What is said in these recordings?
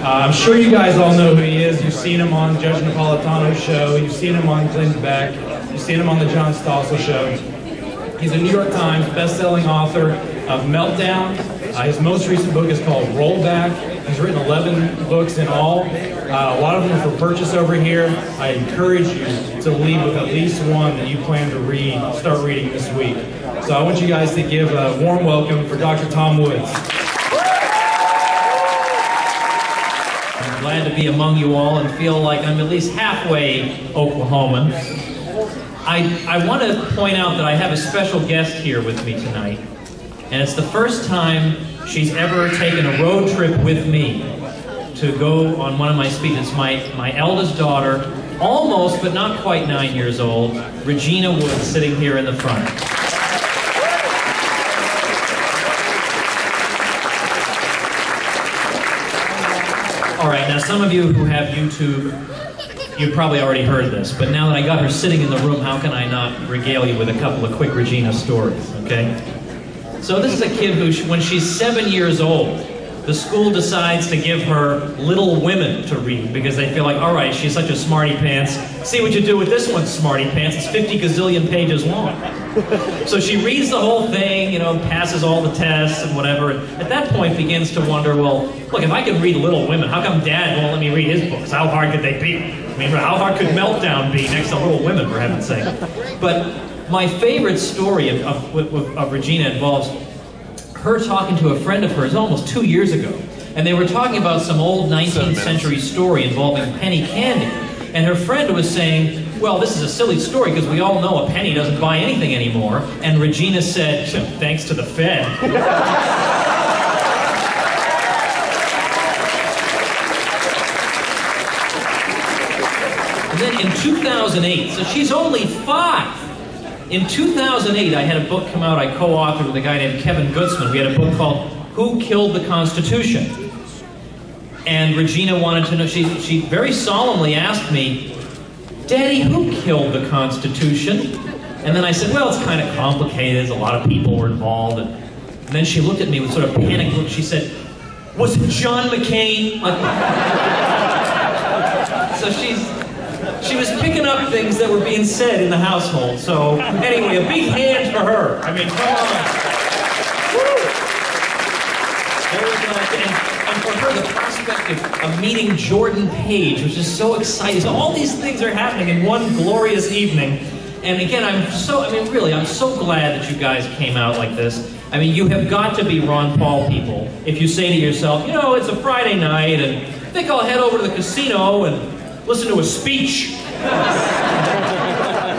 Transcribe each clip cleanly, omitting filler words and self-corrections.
I'm sure you guys all know who he is. You've seen him on Judge Napolitano's show. You've seen him on Glenn Beck. You've seen him on the John Stossel show. He's a New York Times best-selling author of Meltdown. His most recent book is called Rollback. He's written 11 books in all. A lot of them are for purchase over here. I encourage you to leave with at least one that you plan to start reading this week. So I want you guys to give a warm welcome for Dr. Tom Woods. I'm glad to be among you all and feel like I'm at least halfway Oklahoman. I want to point out that I have a special guest here with me tonight, and it's the first time she's ever taken a road trip with me to go on one of my speeches. My eldest daughter, almost but not quite 9 years old, Regina Woods, sitting here in the front. All right, now some of you who have YouTube, you've probably already heard this, but now that I got her sitting in the room, how can I not regale you with a couple of quick Regina stories, okay? So this is a kid who, when she's 7 years old, the school decides to give her Little Women to read because they feel like, all right, she's such a smarty pants. See what you do with this one, smarty pants. It's 50 gazillion pages long. So she reads the whole thing, you know, passes all the tests and whatever. And at that point begins to wonder, well, look, if I can read Little Women, how come Dad won't let me read his books? How hard could they be? I mean, how hard could Meltdown be next to Little Women, for heaven's sake? But my favorite story of Regina involves her talking to a friend of hers almost 2 years ago. And they were talking about some old 19th century story involving penny candy. And her friend was saying, well, this is a silly story because we all know a penny doesn't buy anything anymore. And Regina said, thanks to the Fed. And then in 2008, so she's only 5. In 2008, I had a book come out I co-authored with a guy named Kevin Gutzman. We had a book called Who Killed the Constitution? And Regina wanted to know, she very solemnly asked me, Daddy, who killed the Constitution? And then I said, well, it's kind of complicated. A lot of people were involved. And then she looked at me with sort of panicked look. She said, was it John McCain? So she was picking up things that were being said in the household. So anyway, a big hand for her. I mean, come on. And for her, the prospect of meeting Jordan Page, which is so exciting. So all these things are happening in one glorious evening. And again, I'm so glad that you guys came out like this. I mean, you have got to be Ron Paul people if you say to yourself, you know, it's a Friday night and I think I'll head over to the casino and listen to a speech.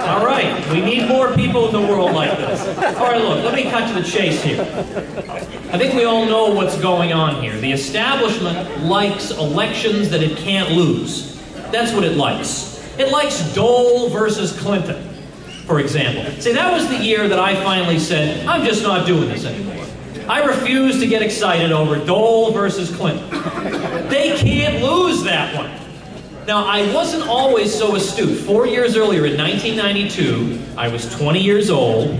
All right, we need more people in the world like this. All right, look, let me cut to the chase here. I think we all know what's going on here. The establishment likes elections that it can't lose. That's what it likes. It likes Dole versus Clinton, for example. See, that was the year that I finally said, I'm just not doing this anymore. I refuse to get excited over Dole versus Clinton. They can't lose that one. Now, I wasn't always so astute. 4 years earlier, in 1992, I was 20 years old.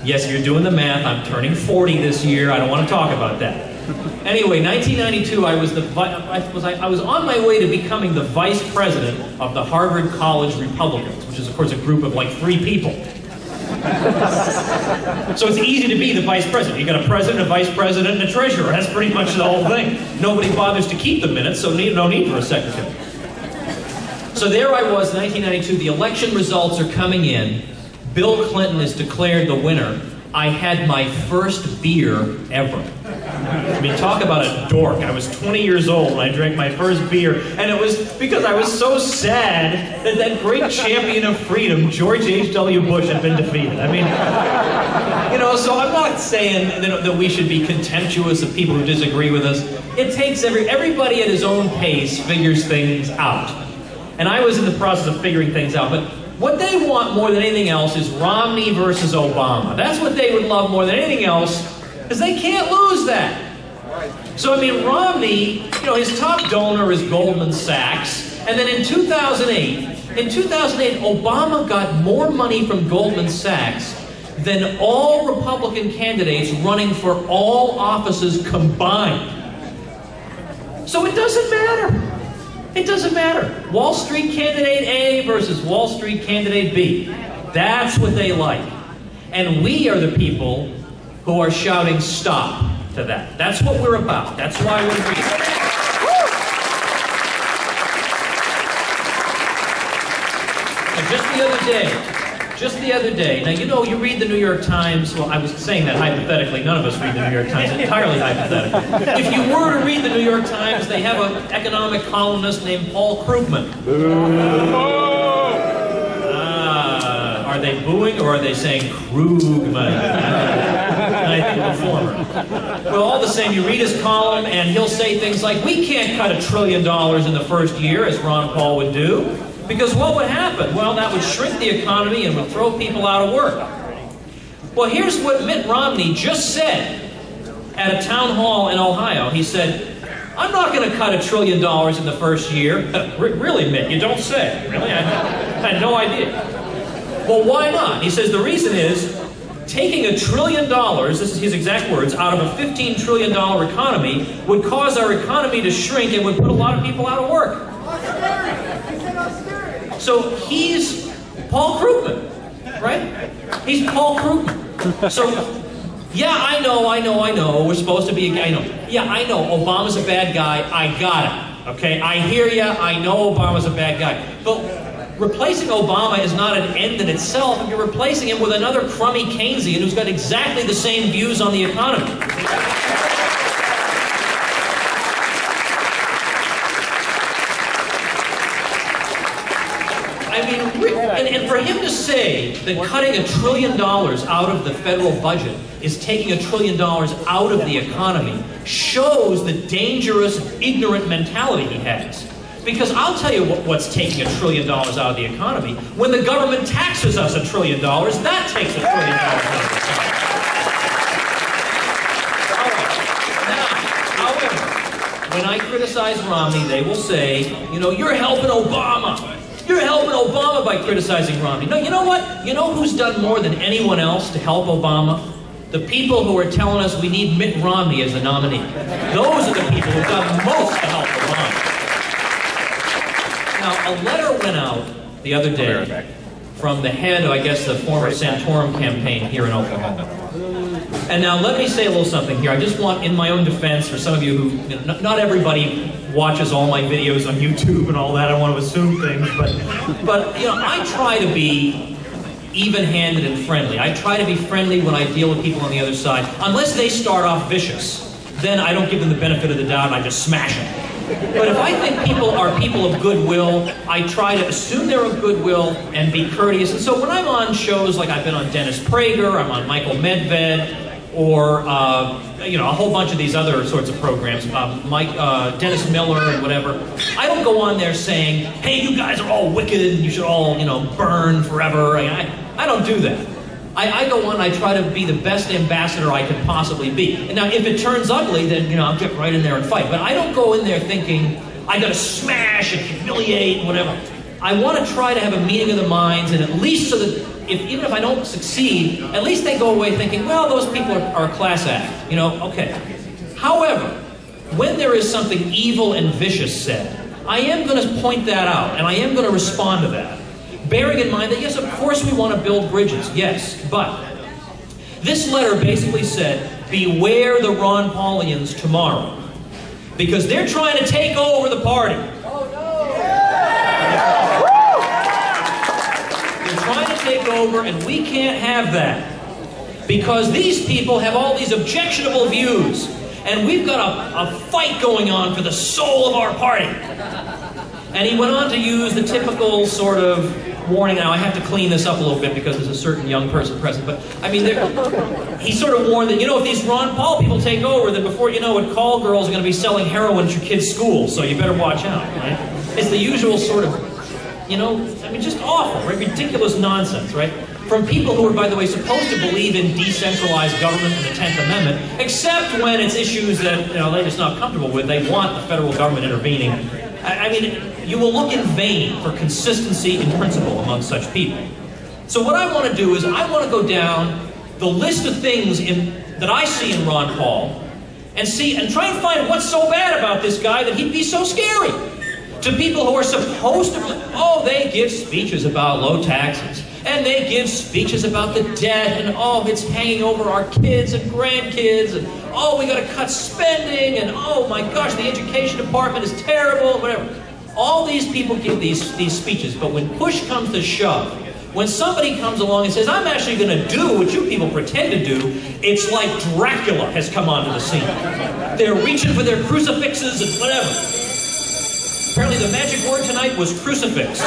Yes, you're doing the math. I'm turning 40 this year. I don't want to talk about that. Anyway, 1992, I was on my way to becoming the vice president of the Harvard College Republicans, which is, of course, a group of like 3 people. So it's easy to be the vice president. You got a president, a vice president, and a treasurer. That's pretty much the whole thing. Nobody bothers to keep the minutes, so no need for a secretary. So there I was, 1992, the election results are coming in. Bill Clinton is declared the winner. I had my first beer ever. I mean, talk about a dork. I was 20 years old when I drank my first beer, and it was because I was so sad that that great champion of freedom, George H.W. Bush, had been defeated. I mean, you know, so I'm not saying that we should be contemptuous of people who disagree with us. It takes everybody at his own pace figures things out. And I was in the process of figuring things out, but what they want more than anything else is Romney versus Obama. That's what they would love more than anything else, because they can't lose that. So, I mean, Romney, you know, his top donor is Goldman Sachs, and then in 2008, Obama got more money from Goldman Sachs than all Republican candidates running for all offices combined. So it doesn't matter. It doesn't matter. Wall Street candidate A versus Wall Street candidate B. That's what they like. And we are the people who are shouting stop to that. That's what we're about. That's why we're here. Just the other day, now you know, you read the New York Times, well I was saying that hypothetically, none of us read the New York Times, entirely hypothetical. If you were to read the New York Times, they have an economic columnist named Paul Krugman. Are they booing or are they saying Krugman? I think the former. Well, all the same, you read his column and he'll say things like, we can't cut $1 trillion in the first year, as Ron Paul would do. Because what would happen? Well, that would shrink the economy and would throw people out of work. Well, here's what Mitt Romney just said at a town hall in Ohio. He said, I'm not going to cut $1 trillion in the first year. Really, Mitt? You don't say. Really? I had no idea. Well, why not? He says the reason is, taking $1 trillion, this is his exact words, out of a $15 trillion economy would cause our economy to shrink and would put a lot of people out of work. So he's Paul Krugman, right? He's Paul Krugman. So, yeah, I know, we're supposed to be, yeah, I know, Obama's a bad guy, I got it, okay? I hear ya, I know Obama's a bad guy. But replacing Obama is not an end in itself if you're replacing him with another crummy Keynesian who's got exactly the same views on the economy. And for him to say that cutting $1 trillion out of the federal budget is taking $1 trillion out of the economy shows the dangerous, ignorant mentality he has. Because I'll tell you what's taking $1 trillion out of the economy. When the government taxes us $1 trillion, that takes $1 trillion out of the economy. Now, however, when I criticize Romney, they will say, you know, you're helping Obama. You're helping Obama by criticizing Romney. No, you know what? You know who's done more than anyone else to help Obama? The people who are telling us we need Mitt Romney as the nominee. Those are the people who've done most to help Obama. Now, a letter went out the other day from the head of, I guess, the former Santorum campaign here in Oklahoma. And now let me say a little something here. I just want, in my own defense, for some of you who, you know, not everybody watches all my videos on YouTube and all that. I don't want to assume things, but you know, I try to be even-handed and friendly. I try to be friendly when I deal with people on the other side. Unless they start off vicious, then I don't give them the benefit of the doubt and I just smash them. But if I think people are people of goodwill, I try to assume they're of goodwill and be courteous. And so when I'm on shows like I've been on Dennis Prager, I'm on Michael Medved, or you know, a whole bunch of these other sorts of programs, Dennis Miller and whatever, I don't go on there saying, hey, you guys are all wicked and you should all, you know, burn forever. I don't do that. I go on, I try to be the best ambassador I can possibly be. And now, if it turns ugly, then, you know, I'll get right in there and fight. But I don't go in there thinking, I gotta smash and humiliate and whatever. I want to try to have a meeting of the minds, and at least so that, even if I don't succeed, at least they go away thinking, well, those people are a class act, you know, okay. However, when there is something evil and vicious said, I am going to point that out, and I am going to respond to that. Bearing in mind that, yes, of course we want to build bridges, yes, but this letter basically said, beware the Ron Paulians tomorrow, because they're trying to take over the party. Trying to take over, and we can't have that. Because these people have all these objectionable views, and we've got a fight going on for the soul of our party. And he went on to use the typical sort of warning. Now, I have to clean this up a little bit because there's a certain young person present, but I mean, he sort of warned that, you know, if these Ron Paul people take over, then before you know it, call girls are going to be selling heroin at your kid's school, so you better watch out, right? It's the usual sort of, you know, I mean, just awful, right? Ridiculous nonsense, right? From people who are, by the way, supposed to believe in decentralized government and the 10th Amendment, except when it's issues that, you know, they're just not comfortable with. They want the federal government intervening. I mean, you will look in vain for consistency in principle among such people. So what I want to do is I want to go down the list of things that I see in Ron Paul and see and try and find what's so bad about this guy that he'd be so scary to people who are supposed to. Oh, they give speeches about low taxes, and they give speeches about the debt, and oh, it's hanging over our kids and grandkids, and oh, we got to cut spending, and oh my gosh, the education department is terrible, whatever. All these people give these speeches, but when push comes to shove, when somebody comes along and says, I'm actually going to do what you people pretend to do, it's like Dracula has come onto the scene. They're reaching for their crucifixes and whatever. Apparently the magic word tonight was crucifix.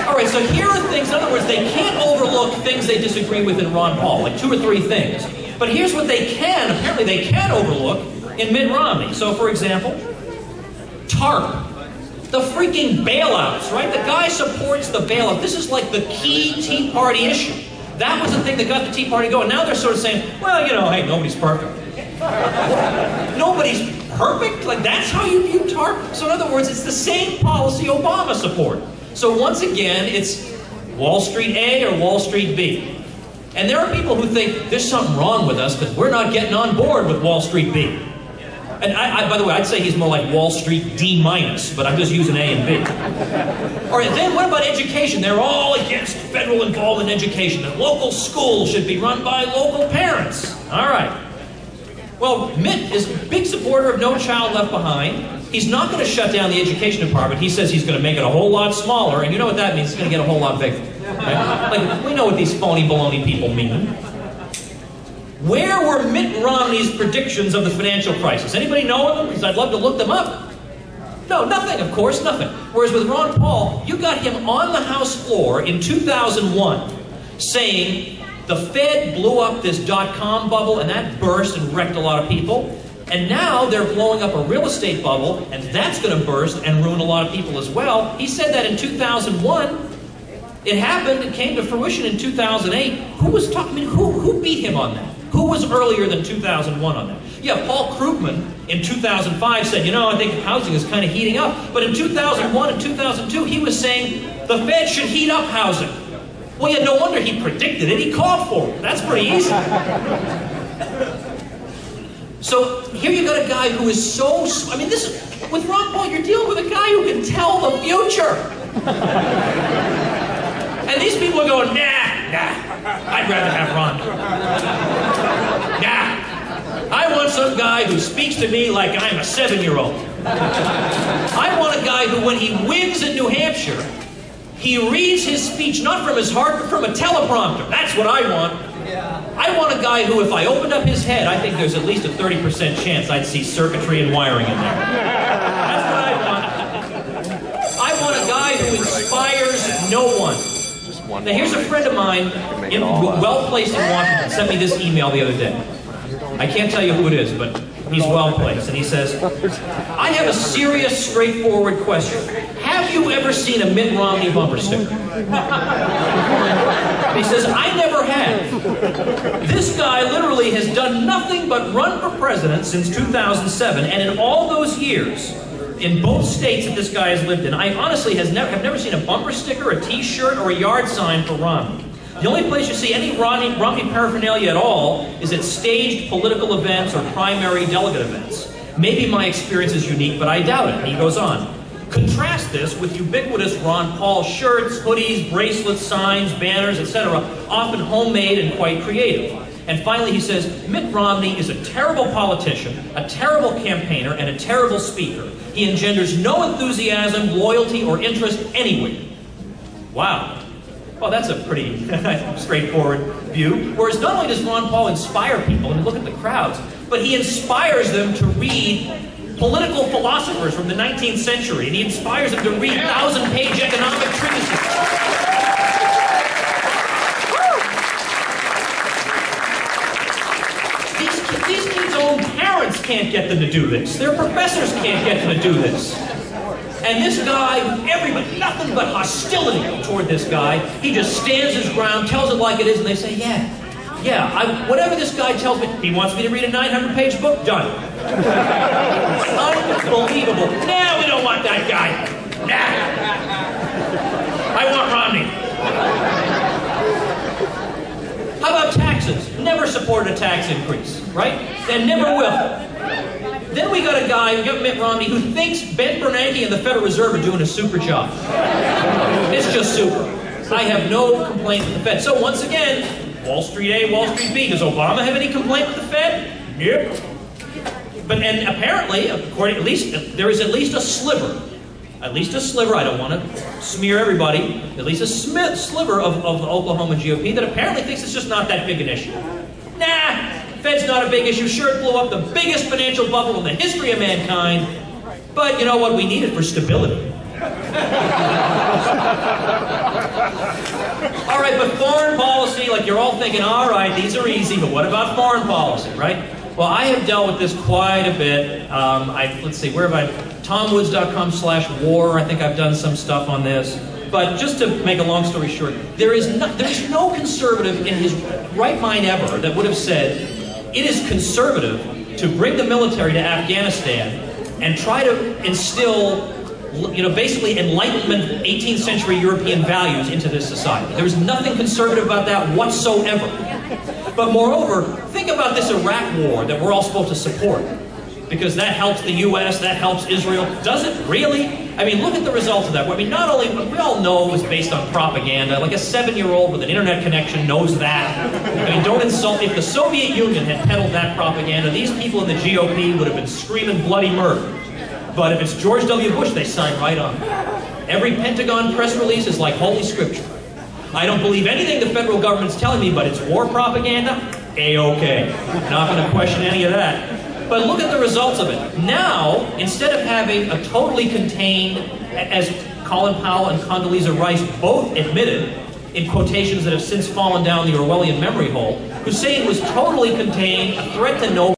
All right, so here are things, in other words, they can't overlook things they disagree with in Ron Paul, like 2 or 3 things. But here's what they can, apparently they can overlook in Mitt Romney. So, for example, TARP. The freaking bailouts, right? The guy supports the bailout. This is like the key Tea Party issue. That was the thing that got the Tea Party going. Now they're sort of saying, well, you know, hey, nobody's perfect. Nobody's perfect? Like, that's how you view TARP? So in other words, it's the same policy Obama supported. So once again, it's Wall Street A or Wall Street B. And there are people who think there's something wrong with us because we're not getting on board with Wall Street B. And by the way, I'd say he's more like Wall Street D-, but I'm just using A and B. All right, then what about education? They're all against federal involvement in education. That local schools should be run by local parents. All right. Well, Mitt is a big supporter of No Child Left Behind. He's not going to shut down the education department. He says he's going to make it a whole lot smaller, and you know what that means? It's going to get a whole lot bigger. Right? Like, we know what these phony baloney people mean. Where were Mitt Romney's predictions of the financial crisis? Anybody know of them? Because I'd love to look them up. No, nothing, of course, nothing. Whereas with Ron Paul, you got him on the House floor in 2001 saying the Fed blew up this dot-com bubble and that burst and wrecked a lot of people. And now they're blowing up a real estate bubble and that's going to burst and ruin a lot of people as well. He said that in 2001. It happened, it came to fruition in 2008. Who was talking? I mean, who beat him on that? Who was earlier than 2001 on that? Yeah, Paul Krugman in 2005 said, you know, I think housing is kind of heating up. But in 2001 and 2002, he was saying the Fed should heat up housing. Well, yeah, no wonder he predicted it. He called for it. That's pretty easy. So here you got a guy who is so, I mean, this is, with Ron Paul, you're dealing with a guy who can tell the future. And these people are going, nah, I'd rather have Ron. Nah, I want some guy who speaks to me like I'm a 7-year-old. I want a guy who, when he wins in New Hampshire, he reads his speech not from his heart, but from a teleprompter. That's what I want. I want a guy who, if I opened up his head, I think there's at least a 30% chance I'd see circuitry and wiring in there. That's what I want. I want a guy who inspires no one. Now here's a friend of mine, well-placed in Washington, sent me this email the other day. I can't tell you who it is, but he's well-placed. And he says, I have a serious, straightforward question. Have you ever seen a Mitt Romney bumper sticker? He says, I never have. This guy literally has done nothing but run for president since 2007, and in all those years, in both states that this guy has lived in, I honestly have never seen a bumper sticker, a t-shirt, or a yard sign for Romney. The only place you see any Romney paraphernalia at all is at staged political events or primary delegate events. Maybe my experience is unique, but I doubt it. And he goes on. Contrast this with ubiquitous Ron Paul shirts, hoodies, bracelets, signs, banners, etc., often homemade and quite creative. And finally he says, Mitt Romney is a terrible politician, a terrible campaigner, and a terrible speaker. He engenders no enthusiasm, loyalty, or interest anywhere. Wow. Well, that's a pretty straightforward view. Whereas not only does Ron Paul inspire people, and look at the crowds, but he inspires them to read political philosophers from the 19th century, and he inspires them to read 1,000-page economic treatises. These kids' own parents can't get them to do this. Their professors can't get them to do this. And this guy, everybody, nothing but hostility toward this guy. He just stands his ground, tells it like it is, and they say, yeah, whatever this guy tells me, he wants me to read a 900-page book, done. Unbelievable. Nah, we don't want that guy. Nah. I want Romney. How about taxes? Never supported a tax tax increase, right? And never will. Then we got a guy, we got Mitt Romney, who thinks Ben Bernanke and the Federal Reserve are doing a super job. It's just super. I have no complaint with the Fed. So once again, Wall Street A, Wall Street B. Does Obama have any complaint with the Fed? Nope. But, and apparently, according, at least, there is at least a sliver, I don't want to smear everybody, at least a sliver of the Oklahoma GOP that apparently thinks it's just not that big an issue. Nah, Fed's not a big issue. Sure, it blew up the biggest financial bubble in the history of mankind, but you know what? We need it for stability. All right, but foreign policy, like you're all thinking, all right, these are easy, but what about foreign policy, right? Well, I have dealt with this quite a bit. Let's see, where have I? TomWoods.com/war. I think I've done some stuff on this. But just to make a long story short, there's no conservative in his right mind ever that would have said it is conservative to bring the military to Afghanistan and try to instill, you know, basically Enlightenment 18th century European values into this society. There's nothing conservative about that whatsoever. But moreover, think about this Iraq war that we're all supposed to support. Because that helps the U.S., that helps Israel. Does it really? I mean, look at the results of that. I mean, not only, we all know it was based on propaganda. Like a 7-year-old with an internet connection knows that. I mean, don't insult me. If the Soviet Union had peddled that propaganda, these people in the GOP would have been screaming bloody murder. But if it's George W. Bush, they sign right on. Every Pentagon press release is like Holy Scripture. I don't believe anything the federal government's telling me, but it's war propaganda? A-okay. Not going to question any of that. But look at the results of it. Now, instead of having a totally contained, as Colin Powell and Condoleezza Rice both admitted, in quotations that have since fallen down the Orwellian memory hole, Hussein was totally contained, a threat to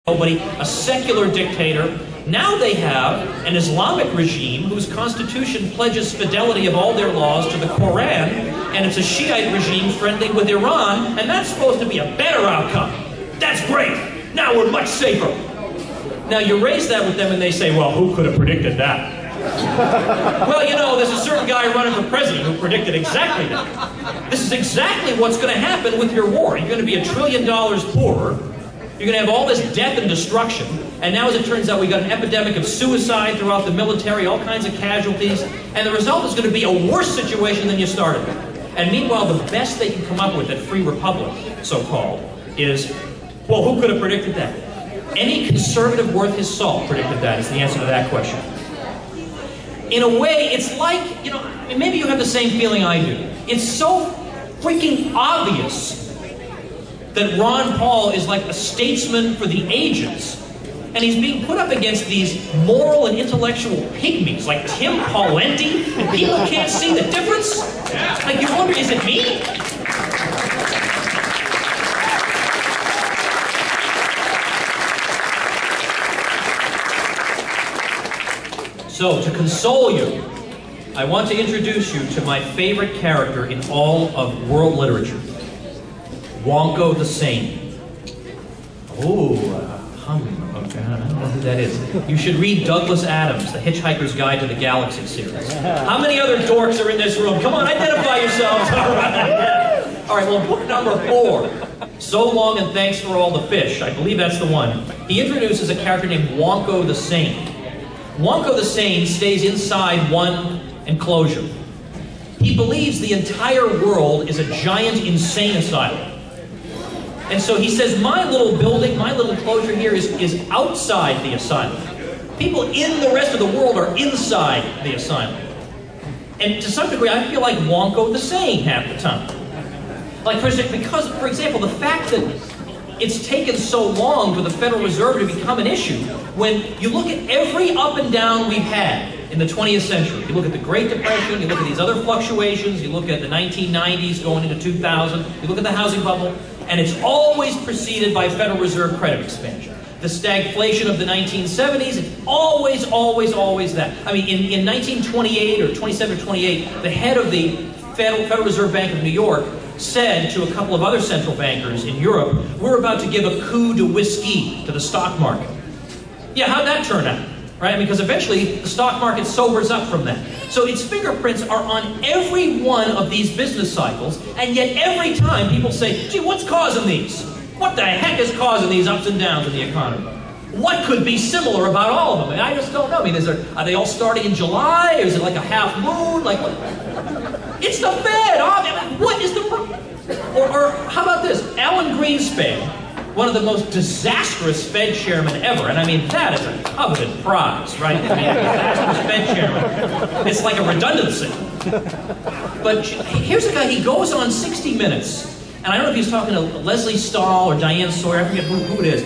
nobody, a secular dictator. Now they have an Islamic regime whose constitution pledges fidelity of all their laws to the Quran, and it's a Shiite regime friendly with Iran, and that's supposed to be a better outcome. That's great! Now we're much safer. Now you raise that with them and they say, well, who could have predicted that? Well, you know, there's a certain guy running for president who predicted exactly that. This is exactly what's going to happen with your war. You're going to be $1 trillion poorer. You're going to have all this death and destruction. And now, as it turns out, we've got an epidemic of suicide throughout the military, all kinds of casualties. And the result is going to be a worse situation than you started with. And meanwhile, the best they can come up with at Free Republic, so-called, is, well, who could have predicted that? Any conservative worth his salt predicted that, is the answer to that question. In a way, it's like, you know, maybe you have the same feeling I do. It's so freaking obvious that Ron Paul is like a statesman for the ages. And he's being put up against these moral and intellectual pygmies like Tim Pawlenty, and people can't see the difference? Like, you wonder, is it me? So, to console you, I want to introduce you to my favorite character in all of world literature, Wonko the Sane. Oh, okay, I don't know who that is. You should read Douglas Adams, The Hitchhiker's Guide to the Galaxy series. How many other dorks are in this room? Come on, identify yourselves. All right, well, book number 4, So Long and Thanks for All the Fish. I believe that's the one. He introduces a character named Wonko the Sane. Wonko the Sane stays inside one enclosure. He believes the entire world is a giant insane asylum. And so he says, my little building, my little enclosure here is outside the asylum. People in the rest of the world are inside the asylum. And to some degree, I feel like Wonko the Sane half the time. Like, for example, the fact that it's taken so long for the Federal Reserve to become an issue, when you look at every up and down we've had in the 20th century, you look at the Great Depression, you look at these other fluctuations, you look at the 1990s going into 2000, you look at the housing bubble, and it's always preceded by Federal Reserve credit expansion. The stagflation of the 1970s, it's always, always, always that. I mean, in 1928 or 27 or 28, the head of the Federal Reserve Bank of New York said to a couple of other central bankers in Europe, we're about to give a coup de whiskey to the stock market. Yeah, how'd that turn out? Right? Because eventually the stock market sobers up from that. So its fingerprints are on every one of these business cycles, and yet every time people say, gee, what's causing these? What the heck is causing these ups and downs in the economy? What could be similar about all of them? I mean, I just don't know. I mean, are they all starting in July? Or is it like a half moon? Like, what? It's the Fed. What is the... Or how about this? Alan Greenspan, one of the most disastrous Fed chairmen ever. And I mean, that is a coveted prize, right? I mean, a disastrous Fed chairman. It's like a redundancy. But here's a guy, he goes on 60 Minutes. And I don't know if he's talking to Leslie Stahl or Diane Sawyer, I forget who it is.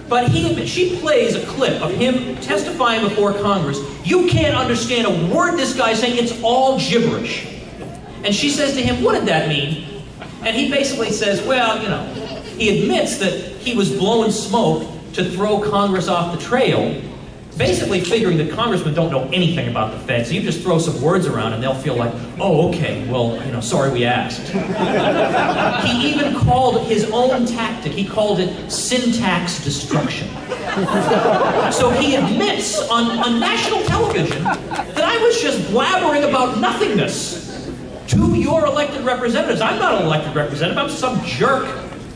But she plays a clip of him testifying before Congress. You can't understand a word this guy's saying. It's all gibberish. And she says to him, what did that mean? And he basically says, well, you know, he admits that he was blowing smoke to throw Congress off the trail, basically figuring that congressmen don't know anything about the Fed, so you just throw some words around and they'll feel like, oh, okay, well, you know, sorry we asked. He even called his own tactic, he called it syntax destruction. So he admits on national television that I was just blabbering about nothingness to your elected representatives. I'm not an elected representative, I'm some jerk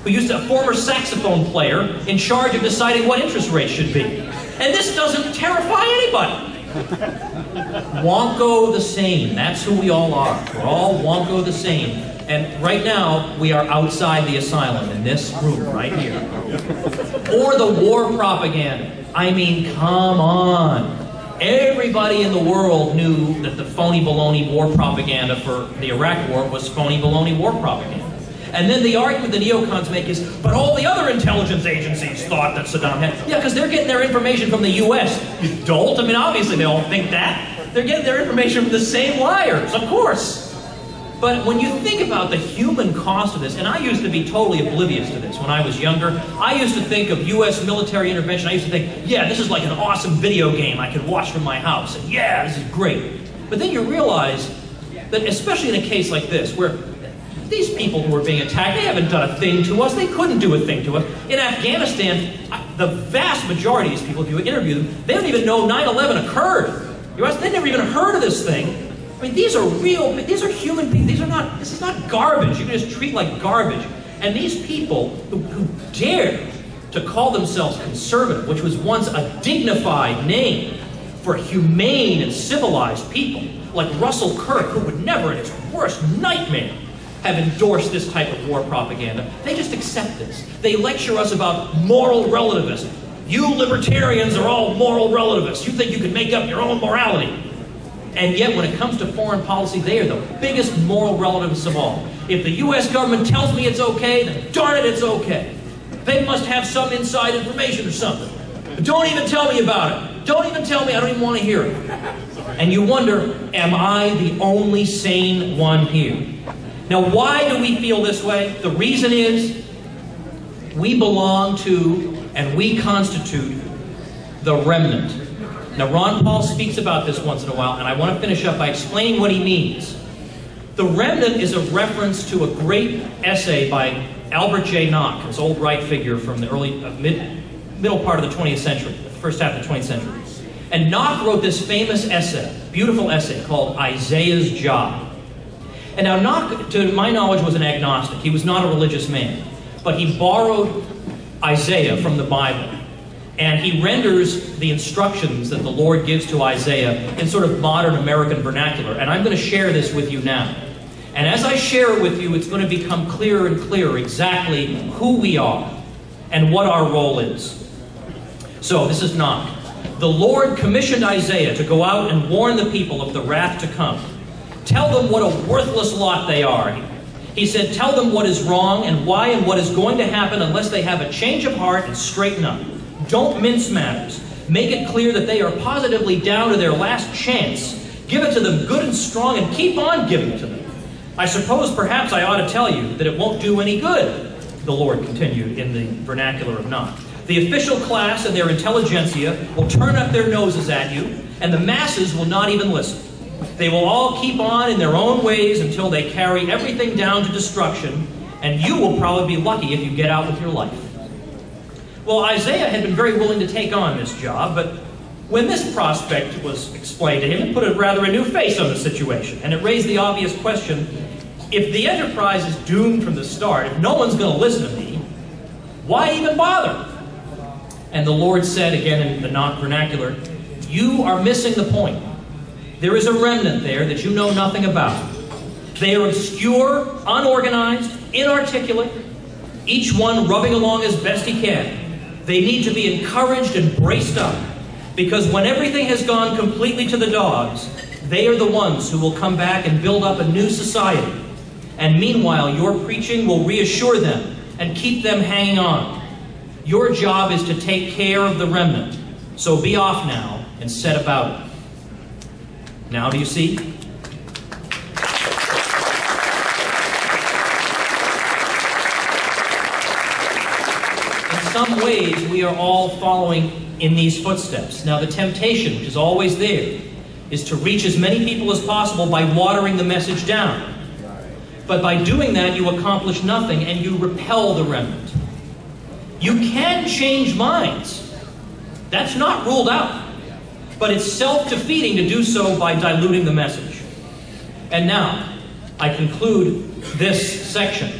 who used to, a former saxophone player in charge of deciding what interest rates should be. And this doesn't terrify anybody. Wonko the same. That's who we all are. We're all Wonko the same. And right now, we are outside the asylum, in this room, right here. Or the war propaganda. I mean, come on. Everybody in the world knew that the phony baloney war propaganda for the Iraq war was phony baloney war propaganda. And then the argument the neocons make is, but all the other intelligence agencies thought that Saddam had... Yeah, because they're getting their information from the U.S. You dolt? I mean, obviously they all think that. They're getting their information from the same liars, of course. But when you think about the human cost of this, and I used to be totally oblivious to this when I was younger, I used to think of U.S. military intervention, I used to think, yeah, this is like an awesome video game I could watch from my house, and yeah, this is great. But then you realize that, especially in a case like this, where these people who are being attacked, they haven't done a thing to us. They couldn't do a thing to us. In Afghanistan, the vast majority of these people, if you interview them, they don't even know 9/11 occurred. They never even heard of this thing. I mean, these are real, these are human beings. This is not garbage. You can just treat like garbage. And these people who dare to call themselves conservative, which was once a dignified name for humane and civilized people, like Russell Kirk, who would never, in his worst nightmare, have endorsed this type of war propaganda. They just accept this. They lecture us about moral relativism. You libertarians are all moral relativists. You think you can make up your own morality. And yet, when it comes to foreign policy, they are the biggest moral relativists of all. If the U.S. government tells me it's okay, then darn it, it's okay. They must have some inside information or something. But don't even tell me about it. Don't even tell me, I don't even want to hear it. And you wonder, am I the only sane one here? Now, why do we feel this way? The reason is we belong to and we constitute the remnant. Now, Ron Paul speaks about this once in a while, and I want to finish up by explaining what he means. The remnant is a reference to a great essay by Albert J. Nock, this old right figure from the middle part of the 20th century, the first half of the 20th century. And Nock wrote this famous essay, beautiful essay, called Isaiah's Job. And now Nock, to my knowledge, was an agnostic. He was not a religious man. But he borrowed Isaiah from the Bible. And he renders the instructions that the Lord gives to Isaiah in sort of modern American vernacular. And I'm going to share this with you now. And as I share it with you, it's going to become clearer and clearer exactly who we are and what our role is. So, this is Nock. The Lord commissioned Isaiah to go out and warn the people of the wrath to come. Tell them what a worthless lot they are. He said, tell them what is wrong and why and what is going to happen unless they have a change of heart and straighten up. Don't mince matters. Make it clear that they are positively down to their last chance. Give it to them good and strong and keep on giving it to them. I suppose perhaps I ought to tell you that it won't do any good, the Lord continued in the vernacular of Nock. The official class and their intelligentsia will turn up their noses at you, and the masses will not even listen. They will all keep on in their own ways until they carry everything down to destruction, and you will probably be lucky if you get out with your life. Well, Isaiah had been very willing to take on this job, but when this prospect was explained to him, it put rather a new face on the situation, and it raised the obvious question, if the enterprise is doomed from the start, if no one's going to listen to me, Why even bother? And the Lord said, again in the not vernacular, you are missing the point. There is a remnant there that you know nothing about. They are obscure, unorganized, inarticulate, each one rubbing along as best he can. They need to be encouraged and braced up, because when everything has gone completely to the dogs, they are the ones who will come back and build up a new society. And meanwhile, your preaching will reassure them and keep them hanging on. Your job is to take care of the remnant. So be off now and set about it. Now do you see? In some ways, we are all following in these footsteps. Now the temptation, which is always there, is to reach as many people as possible by watering the message down. But by doing that, you accomplish nothing and you repel the remnant. You can change minds. That's not ruled out. But it's self-defeating to do so by diluting the message. And now, I conclude this section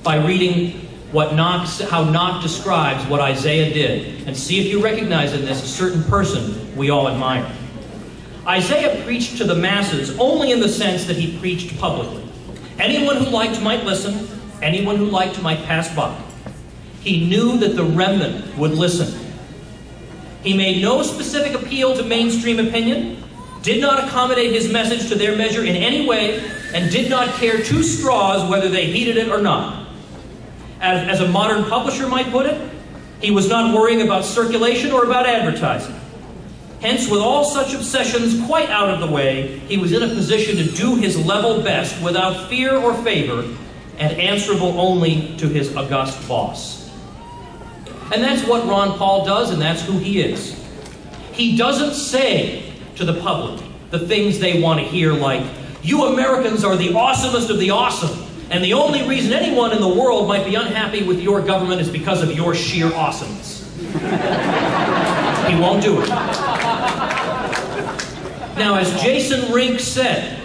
by reading how Knox describes what Isaiah did, and see if you recognize in this a certain person we all admire. Isaiah preached to the masses only in the sense that he preached publicly. Anyone who liked might listen, anyone who liked might pass by. He knew that the remnant would listen. He made no specific appeal to mainstream opinion, did not accommodate his message to their measure in any way, and did not care two straws whether they heeded it or not. As a modern publisher might put it, he was not worrying about circulation or about advertising. Hence, with all such obsessions quite out of the way, he was in a position to do his level best without fear or favor, and answerable only to his august boss. And that's what Ron Paul does, and that's who he is. He doesn't say to the public the things they want to hear, like, you Americans are the awesomest of the awesome, and the only reason anyone in the world might be unhappy with your government is because of your sheer awesomeness. He won't do it. Now, as Jason Rink said,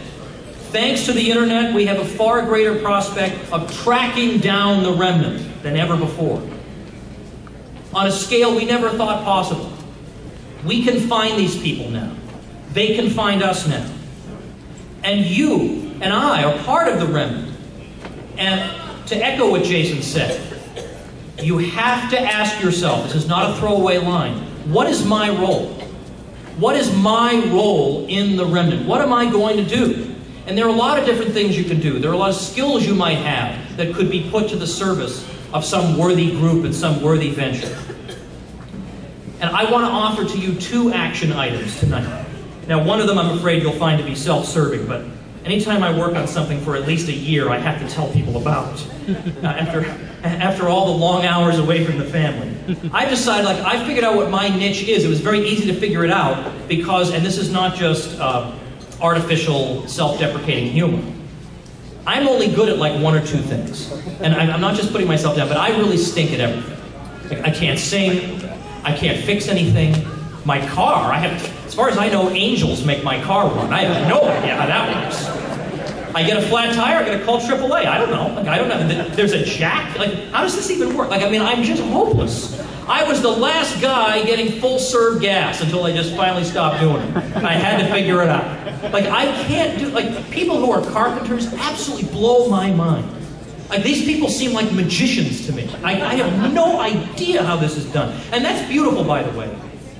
thanks to the internet, we have a far greater prospect of tracking down the remnant than ever before. On a scale we never thought possible. We can find these people now. They can find us now. And you and I are part of the remnant. And to echo what Jason said, you have to ask yourself, this is not a throwaway line, what is my role? What is my role in the remnant? What am I going to do? And there are a lot of different things you can do. There are a lot of skills you might have that could be put to the service of some worthy group and some worthy venture. And I want to offer to you two action items tonight. Now, one of them I'm afraid you'll find to be self-serving, but anytime I work on something for at least a year, I have to tell people about it. After all the long hours away from the family. I decided, I figured out what my niche is. It was very easy to figure it out because, and this is not just artificial, self-deprecating humor. I'm only good at one or two things. And I'm not just putting myself down, but I really stink at everything. I can't sing. I can't fix anything. My car, as far as I know, angels make my car run. I have no idea how that works. I get a flat tire, I gotta call AAA. I don't know. I don't know. There's a jack. How does this even work? I'm just hopeless. I was the last guy getting full serve gas until I just finally stopped doing it. I had to figure it out. I can't do, people who are carpenters absolutely blow my mind. These people seem like magicians to me. I have no idea how this is done. And that's beautiful, by the way.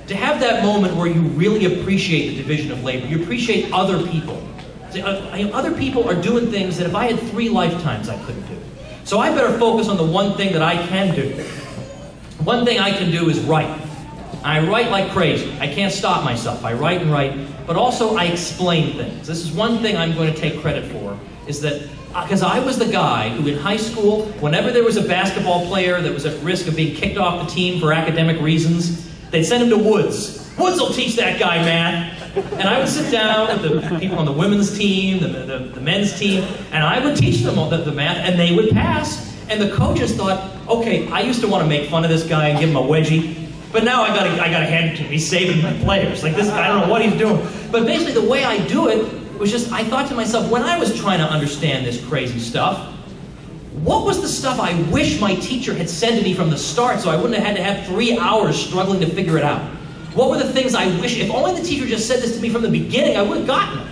To have that moment where you really appreciate the division of labor. You appreciate other people. Other people are doing things that if I had 3 lifetimes, I couldn't do. So I better focus on the one thing that I can do. One thing I can do is write. I write like crazy. I can't stop myself. I write and write, but also I explain things. This is one thing I'm going to take credit for, is that because I was the guy who in high school, whenever there was a basketball player that was at risk of being kicked off the team for academic reasons, they'd send him to Woods. Woods will teach that guy math. And I would sit down with the people on the women's team, the men's team, and I would teach them the math, and they would pass. And the coaches thought, okay, I used to want to make fun of this guy and give him a wedgie, but now I gotta hand it to him. He's saving my players. This guy, I don't know what he's doing. But basically the way I do it was just, I thought to myself, when I was trying to understand this crazy stuff, What was the stuff I wish my teacher had said to me from the start so I wouldn't have had to have 3 hours struggling to figure it out? What were the things I wish, if only the teacher just said this to me from the beginning, I would have gotten it.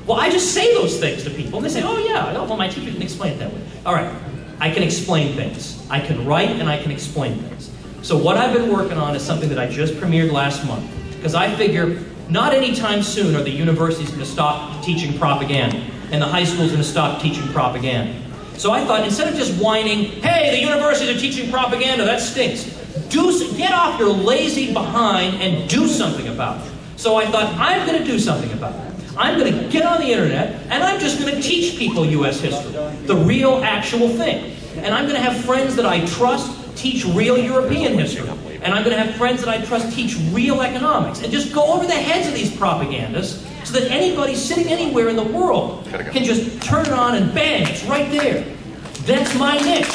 Well, I just say those things to people, and they say, oh yeah, well, my teacher didn't explain it that way. All right, I can explain things. I can write and I can explain things. So what I've been working on is something that I just premiered last month, because I figure not anytime soon are the universities going to stop teaching propaganda, and the high schools are going to stop teaching propaganda. So I thought, instead of just whining, hey, the universities are teaching propaganda, that stinks, get off your lazy behind and do something about it. So I thought, I'm going to do something about it. I'm going to get on the internet, and I'm just going to teach people U.S. history, the real, actual thing. And I'm going to have friends that I trust teach real European history. And I'm going to have friends that I trust teach real economics. And just go over the heads of these propagandists so that anybody sitting anywhere in the world can just turn it on and bang, it's right there. That's my niche.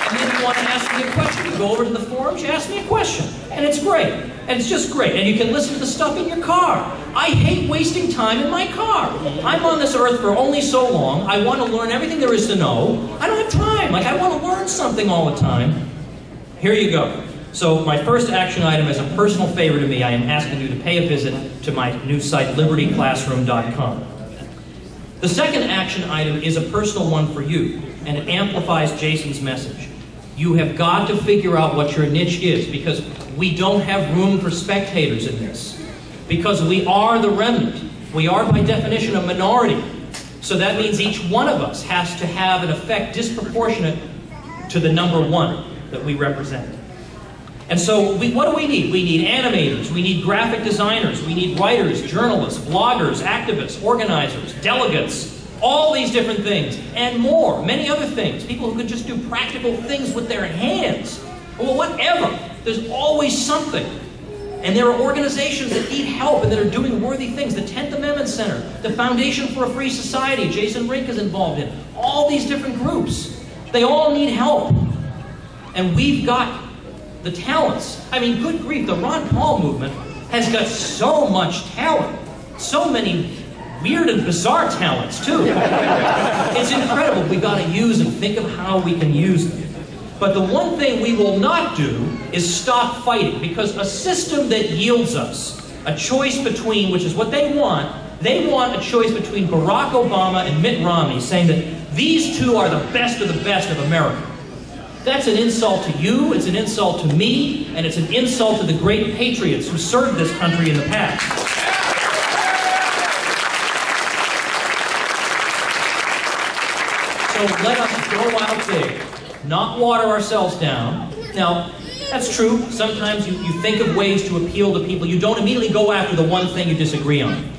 And then you want to ask me a question. You go over to the forums, you ask me a question. And it's great. And it's just great. And you can listen to the stuff in your car. I hate wasting time in my car. I'm on this earth for only so long. I want to learn everything there is to know. I don't have time. Like, I want to learn something all the time. Here you go. So my first action item is a personal favor to me. I am asking you to pay a visit to my new site, libertyclassroom.com. The second action item is a personal one for you, and it amplifies Jason's message. You have got to figure out what your niche is, because we don't have room for spectators in this. Because we are the remnant. We are, by definition, a minority. So that means each one of us has to have an effect disproportionate to the number one that we represent. And so, what do we need? We need animators, we need graphic designers, we need writers, journalists, bloggers, activists, organizers, delegates, all these different things, and more, many other things. People who could just do practical things with their hands. Well, whatever. There's always something. And there are organizations that need help and that are doing worthy things. The 10th Amendment Center, the Foundation for a Free Society, Jason Rink is involved in. All these different groups. They all need help. And we've got the talents. I mean, good grief, the Ron Paul movement has got so much talent. So many weird and bizarre talents, too. It's incredible. We've got to use them. Think of how we can use them. But the one thing we will not do is stop fighting, because a system that yields us a choice between, which is what they want a choice between Barack Obama and Mitt Romney, saying that these two are the best of America. That's an insult to you, it's an insult to me, and it's an insult to the great patriots who served this country in the past. So let us go out there, not water ourselves down. Now, that's true. Sometimes you think of ways to appeal to people. You don't immediately go after the one thing you disagree on.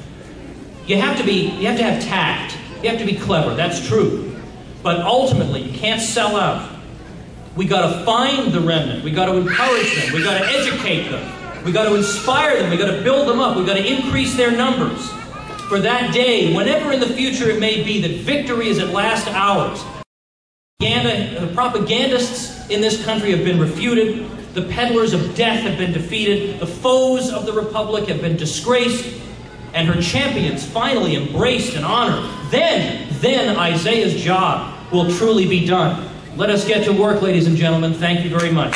You have to have tact. You have to be clever. That's true. But ultimately, you can't sell out. We got to find the remnant. We got to encourage them. We got to educate them. We got to inspire them. We got to build them up. We got to increase their numbers for that day, whenever in the future it may be, that victory is at last ours. The propagandists in this country have been refuted. The peddlers of death have been defeated. The foes of the Republic have been disgraced. And her champions finally embraced and honored. Then Isaiah's job will truly be done. Let us get to work, ladies and gentlemen. Thank you very much.